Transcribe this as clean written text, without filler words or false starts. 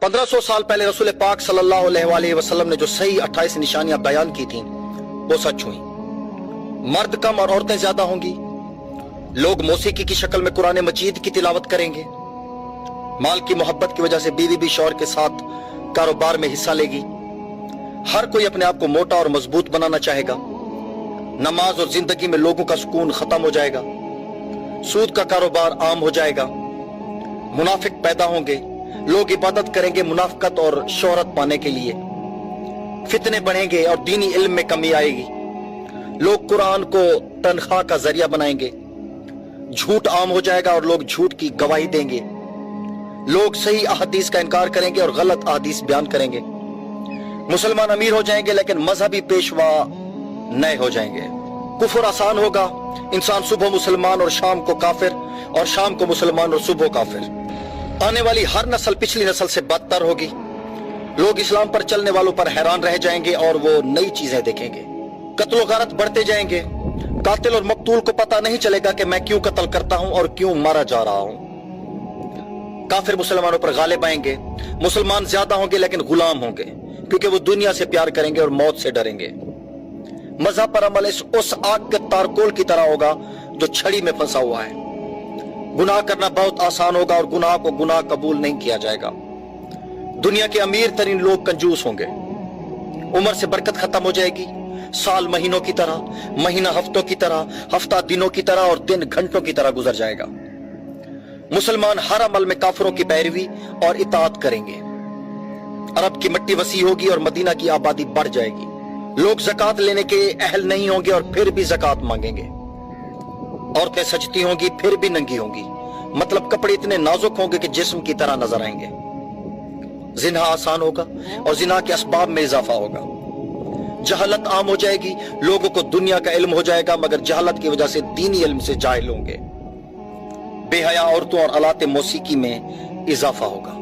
1500 साल पहले रसूल पाक सल्लल्लाहु अलैहि वसल्लम ने जो सही 28 निशानियां बयान की थीं वो सच हुई। मर्द कम और औरतें ज्यादा होंगी। लोग मौसीकी की शक्ल में कुरान मजीद की तिलावत करेंगे। माल की मोहब्बत की वजह से बीवी भी शौहर के साथ कारोबार में हिस्सा लेगी। हर कोई अपने आप को मोटा और मजबूत बनाना चाहेगा। नमाज और जिंदगी में लोगों का सुकून खत्म हो जाएगा। सूद का कारोबार आम हो जाएगा। मुनाफिक पैदा होंगे। लोग इबादत करेंगे मुनाफिकत और शोहरत पाने के लिए। फितने बढ़ेंगे और दीनी इल्म में कमी आएगी। लोग कुरान को तनख्वाह का जरिया बनाएंगे। झूठ आम हो जाएगा और लोग झूठ की गवाही देंगे। लोग सही अहादीस का इनकार करेंगे और गलत अहादीस बयान करेंगे। मुसलमान अमीर हो जाएंगे लेकिन मजहबी पेशवा नए हो जाएंगे। कुफर आसान होगा। इंसान सुबह मुसलमान और शाम को काफिर, और शाम को मुसलमान और सुबह काफिर। आने वाली हर नस्ल पिछली नस्ल से बदतर होगी। लोग इस्लाम पर चलने वालों पर हैरान रह जाएंगे और वो नई चीजें देखेंगे। कत्ल और गारत बढ़ते जाएंगे। कातिल और मकतूल को पता नहीं चलेगा कि मैं क्यों कत्ल करता हूं और क्यों मारा जा रहा हूं। काफिर मुसलमानों पर गालिब आएंगे। मुसलमान ज्यादा होंगे लेकिन गुलाम होंगे, क्योंकि वो दुनिया से प्यार करेंगे और मौत से डरेंगे। मजहब पर अमल उस आग के तारकोल की तरह होगा जो छड़ी में फंसा हुआ है। गुनाह करना बहुत आसान होगा और गुनाह को गुनाह कबूल नहीं किया जाएगा। दुनिया के अमीर तरीन लोग कंजूस होंगे। उम्र से बरकत खत्म हो जाएगी। साल महीनों की तरह, महीना हफ्तों की तरह, हफ्ता दिनों की तरह और दिन घंटों की तरह गुजर जाएगा। मुसलमान हर अमल में काफिरों की पैरवी और इताअत करेंगे। अरब की मिट्टी वसी होगी और मदीना की आबादी बढ़ जाएगी। लोग ज़कात लेने के अहल नहीं होंगे और फिर भी ज़कात मांगेंगे। औरतें सजती होंगी फिर भी नंगी होंगी। मतलब कपड़े इतने नाजुक होंगे कि जिस्म की तरह नजर आएंगे। जिना आसान होगा और जिना के असबाब में इजाफा होगा। जहालत आम हो जाएगी। लोगों को दुनिया का इल्म हो जाएगा मगर जहालत की वजह से दीनी इल्म से जाहिल होंगे। बेहया औरतों और आलाते मौसीकी में इजाफा होगा।